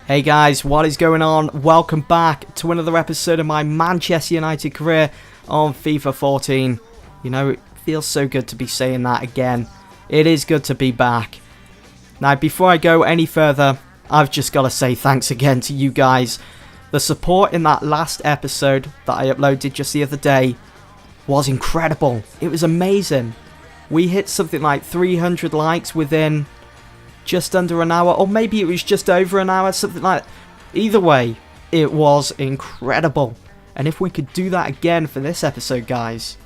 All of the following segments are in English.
Hey guys, what is going on? Welcome back to another episode of my Manchester United career on FIFA 14. You know, it feels so good to be saying that again. It is good to be back. Now, before I go any further, I've just got to say thanks again to you guys. The support in that last episode that I uploaded just the other day was incredible. It was amazing. We hit something like 300 likes within just under an hour, or maybe it was just over an hour, something like that. Either way, it was incredible. And if we could do that again for this episode, guys,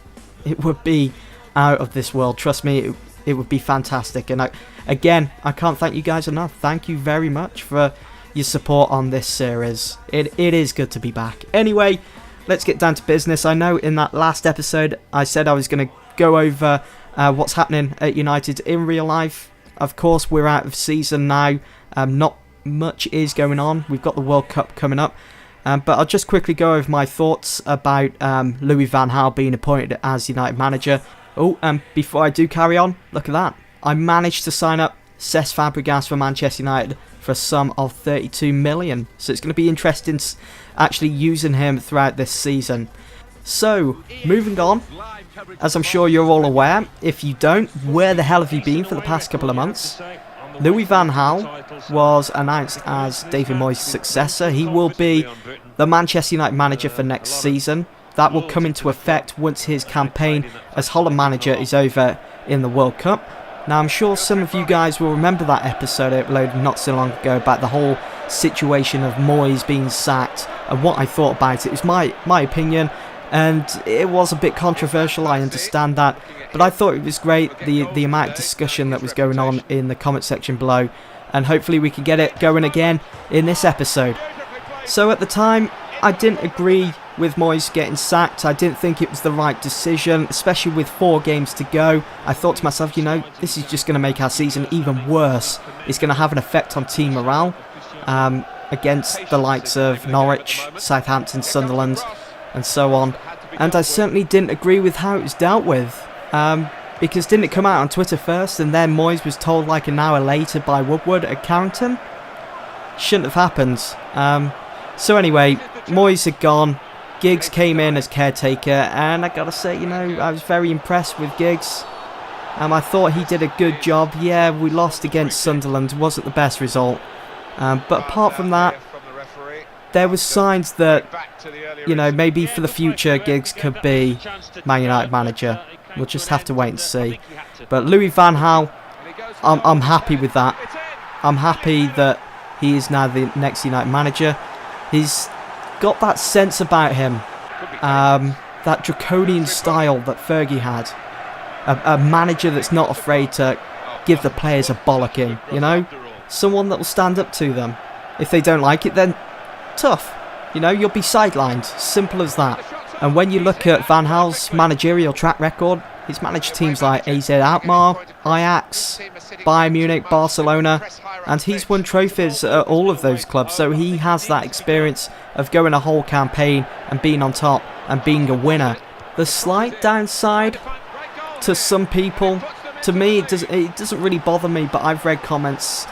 it would be out of this world. Trust me, it would be fantastic. And again, I can't thank you guys enough. Thank you very much for your support on this series. It is good to be back. Anyway, let's get down to business. I know in that last episode I said I was going to go over what's happening at United in real life. Of course, we're out of season now. Not much is going on. We've got the World Cup coming up. But I'll just quickly go over my thoughts about Louis van Gaal being appointed as United manager. Oh, and before I do carry on, look at that. I managed to sign up Cesc Fabregas for Manchester United for a sum of 32 million. So it's going to be interesting actually using him throughout this season. So, moving on. As I'm sure you're all aware, if you don't, where the hell have you been for the past couple of months? Louis van Gaal was announced as David Moyes' successor. He will be the Manchester United manager for next season. That will come into effect once his campaign as Holland manager is over in the World Cup. Now, I'm sure some of you guys will remember that episode I uploaded not so long ago about the whole situation of Moyes being sacked and what I thought about it. It was my opinion. And it was a bit controversial, I understand that, but I thought it was great, the amount of discussion that was going on in the comment section below, and hopefully we can get it going again in this episode. So at the time, I didn't agree with Moyes getting sacked. I didn't think it was the right decision, especially with 4 games to go. I thought to myself, you know, this is just going to make our season even worse. It's going to have an effect on team morale against the likes of Norwich, Southampton, Sunderland, and so on. And I certainly didn't agree with how it was dealt with, because didn't it come out on Twitter first and then Moyes was told like an hour later by Woodward at Carrington? Shouldn't have happened. So anyway, Moyes had gone, Giggs came in as caretaker, and I gotta say, you know, I was very impressed with Giggs. I thought he did a good job. Yeah, we lost against Sunderland, wasn't the best result, but apart from that, there was signs that, you know, maybe for the future Giggs could be Man United manager. We'll just have to wait and see. But Louis van Gaal, I'm happy with that. I'm happy that he is now the next United manager. He's got that sense about him, that draconian style that Fergie had. A manager that's not afraid to give the players a bollocking, you know? Someone that will stand up to them. If they don't like it, then tough, you know, you'll be sidelined, simple as that. And when you look at Van Gaal's managerial track record, he's managed teams like AZ Alkmaar, Ajax, Bayern Munich, Barcelona, and he's won trophies at all of those clubs, so he has that experience of going a whole campaign and being on top and being a winner. The slight downside to some people, to me it doesn't really bother me, but I've read comments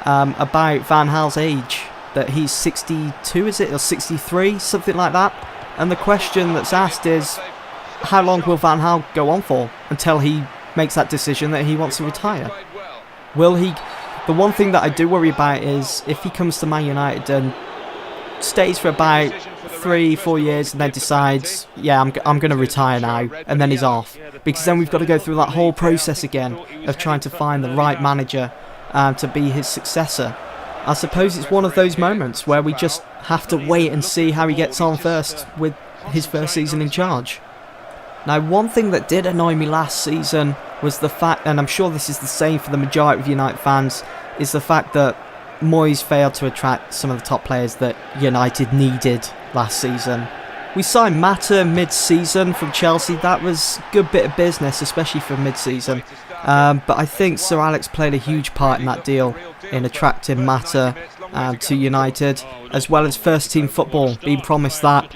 about Van Gaal's age, that he's 62, is it, or 63, something like that. And the question that's asked is, how long will Van Gaal go on for until he makes that decision that he wants to retire? Will he? The one thing that I do worry about is if he comes to Man United and stays for about 3-4 years and then decides, yeah, I'm going to retire now, and then he's off. Because then we've got to go through that whole process again of trying to find the right manager to be his successor. I suppose it's one of those moments where we just have to wait and see how he gets on first with his first season in charge. Now, one thing that did annoy me last season was the fact, and I'm sure this is the same for the majority of United fans, is the fact that Moyes failed to attract some of the top players that United needed last season. We signed Mata mid-season from Chelsea. That was a good bit of business, especially for mid-season. But I think Sir Alex played a huge part in that deal in attracting Mata to United, as well as first team football, being promised that.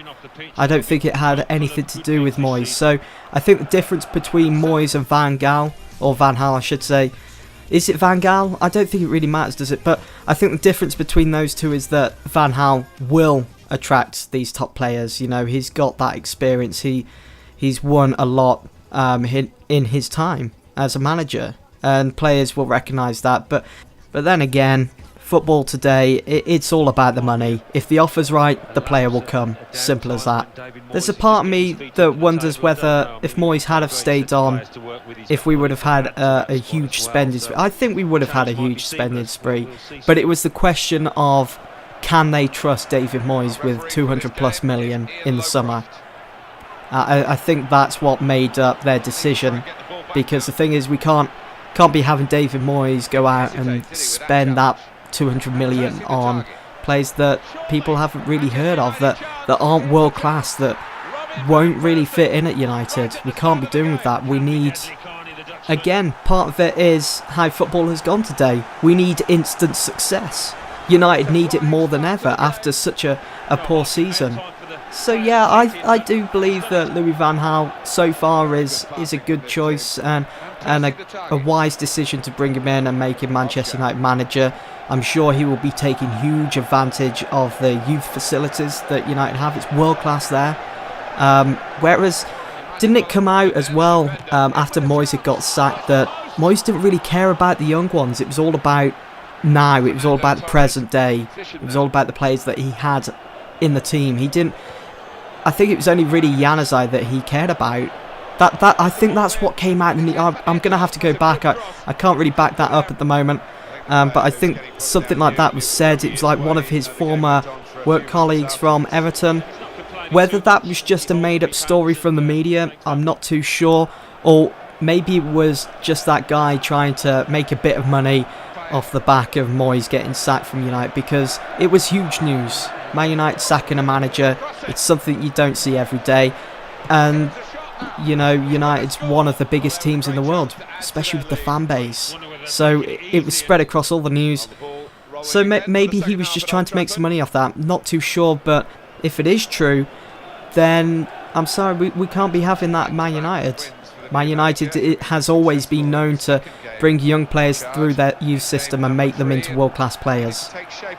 I don't think it had anything to do with Moyes. So I think the difference between Moyes and Van Gaal, or Van Gaal I should say, Is it Van Gaal? I don't think it really matters, does it? But I think the difference between those two is that Van Gaal will attract these top players. You know, he's got that experience. He's won a lot in his time as a manager, and players will recognise that. But then again, football today, it's all about the money. If the offer's right, the player will come. Simple as that. There's a part of me that wonders whether, if Moyes had have stayed on, if we would have had a huge spending spree. I think we would have had a huge spending spree, but it was the question of, can they trust David Moyes with 200 plus million in the summer? I think that's what made up their decision, because the thing is, we can't be having David Moyes go out and spend that 200 million on players that people haven't really heard of, that aren't world class, that won't really fit in at United. We can't be doing with that. We need, again, part of it is how football has gone today. We need instant success. United need it more than ever after such a poor season. So yeah, I do believe that Louis van Gaal so far is a good choice and a wise decision to bring him in and make him Manchester United manager. I'm sure he will be taking huge advantage of the youth facilities that United have. It's world class there. Whereas, didn't it come out as well after Moyes had got sacked that Moyes didn't really care about the young ones? It was all about now. It was all about the present day. It was all about the players that he had in the team. He didn't. I think it was only really Januzaj that he cared about. That I think that's what came out. I'm going to have to go back. I can't really back that up at the moment. But I think something like that was said. It was like one of his former work colleagues from Everton. Whether that was just a made-up story from the media, I'm not too sure. Or maybe it was just that guy trying to make a bit of money off the back of Moyes getting sacked from United, because it was huge news. Man United sacking a manager, it's something you don't see every day. And, you know, United's one of the biggest teams in the world, especially with the fan base. So it was spread across all the news. So maybe he was just trying to make some money off that. Not too sure, but if it is true, then I'm sorry, we can't be having that at Man United. Man United, it has always been known to bring young players through their youth system and make them into world-class players.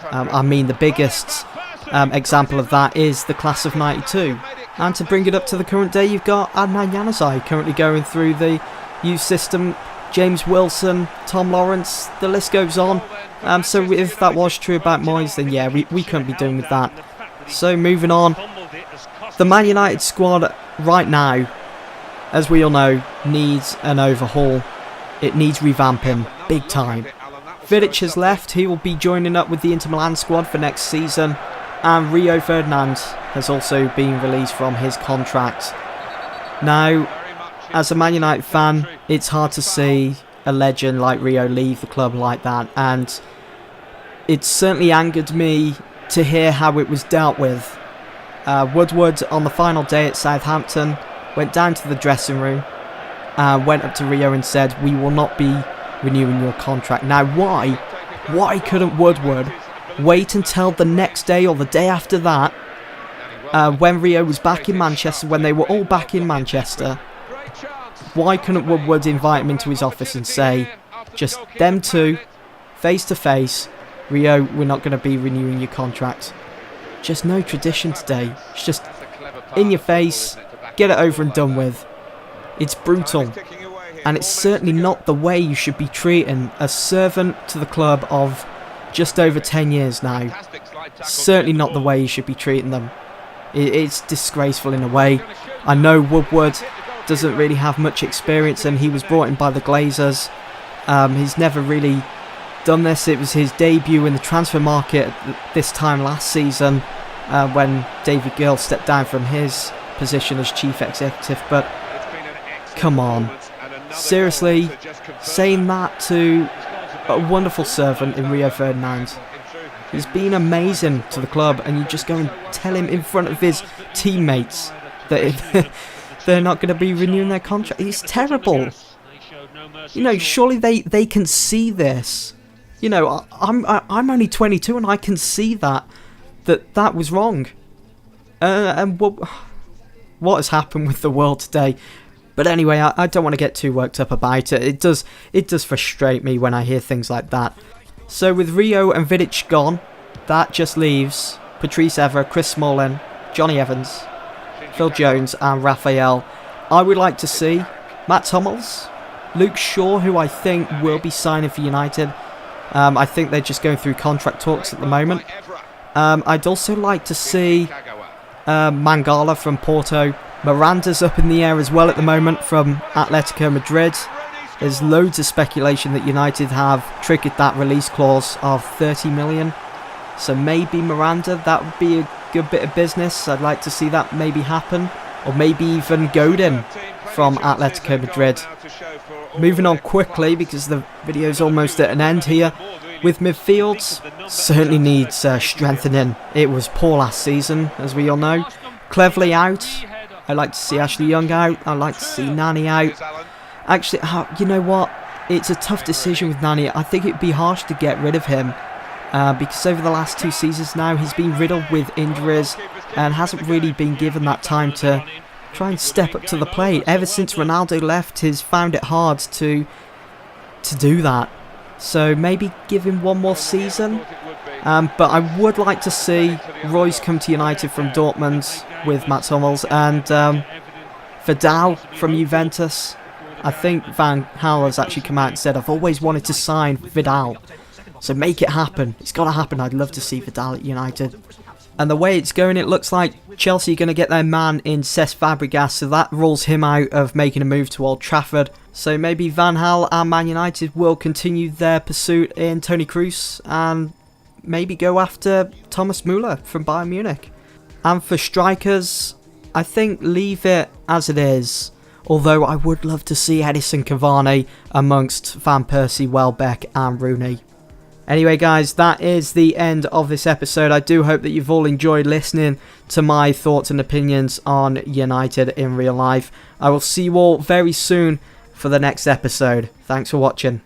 I mean, the biggest example of that is the class of 92. And to bring it up to the current day, you've got Adnan Januzaj currently going through the youth system, James Wilson, Tom Lawrence, the list goes on. So if that was true about Moyes, then yeah, we couldn't be doing with that. So moving on, the Man United squad right now, as we all know, needs an overhaul. It needs revamping, big time. Vidic has left, he will be joining up with the Inter Milan squad for next season. And Rio Ferdinand has also been released from his contract. Now, as a Man United fan, it's hard to see a legend like Rio leave the club like that, and it certainly angered me to hear how it was dealt with. Woodward, on the final day at Southampton, went down to the dressing room, went up to Rio and said, "We will not be renewing your contract." Now, why couldn't Woodward wait until the next day or the day after that, when Rio was back in Manchester, when they were all back in Manchester? Why couldn't Woodward invite him into his office and say, just them two, face to face, "Rio, we're not going to be renewing your contract"? Just no tradition today. It's just in your face, get it over and done with. It's brutal. And it's certainly not the way you should be treating a servant to the club of just over 10 years now. Certainly not the way you should be treating them. It's disgraceful in a way. I know Woodward doesn't really have much experience, and he was brought in by the Glazers. He's never really done this. It was his debut in the transfer market this time last season, when David Gill stepped down from his position as chief executive. But come on, seriously, saying that to a wonderful servant in Rio Ferdinand. He's been amazing to the club, and you just go and tell him in front of his teammates that they're not going to be renewing their contract. It's terrible. You know, surely they can see this. You know, I'm only 22 and I can see that was wrong. And what has happened with the world today? But anyway, I don't want to get too worked up about it. It does frustrate me when I hear things like that. So with Rio and Vidic gone, that just leaves Patrice Evra, Chris Smalling, Johnny Evans, Phil Jones and Raphael. I would like to see Matt Hummels, Luke Shaw, who I think will be signing for United. I think they're just going through contract talks at the moment. I'd also like to see Mangala from Porto. Miranda's up in the air as well at the moment from Atletico Madrid. There's loads of speculation that United have triggered that release clause of 30 million. So maybe Miranda, that would be a good bit of business. I'd like to see that maybe happen. Or maybe even Godin from Atletico Madrid. Moving on quickly because the video's almost at an end here. With midfields, certainly needs strengthening. It was poor last season, as we all know. Cleverly out. I like to see Ashley Young out. I like to see Nani out. Actually, you know what? It's a tough decision with Nani. I think it'd be harsh to get rid of him. Because over the last 2 seasons now, he's been riddled with injuries and hasn't really been given that time to try and step up to the plate. Ever since Ronaldo left, he's found it hard to do that. So maybe give him one more season. But I would like to see Royce come to United from Dortmund with Mats Hummels and Vidal from Juventus. I think Van Gaal has actually come out and said, I've always wanted to sign Vidal. So make it happen. It's got to happen. I'd love to see Vidal at United. And the way it's going, it looks like Chelsea are going to get their man in Cesc Fabregas, so that rules him out of making a move to Old Trafford. So maybe Van Gaal and Man United will continue their pursuit in Toni Kroos and maybe go after Thomas Müller from Bayern Munich. And for strikers, I think leave it as it is. Although I would love to see Edison Cavani amongst Van Persie, Welbeck and Rooney. Anyway guys, that is the end of this episode. I do hope that you've all enjoyed listening to my thoughts and opinions on United in real life. I will see you all very soon for the next episode. Thanks for watching.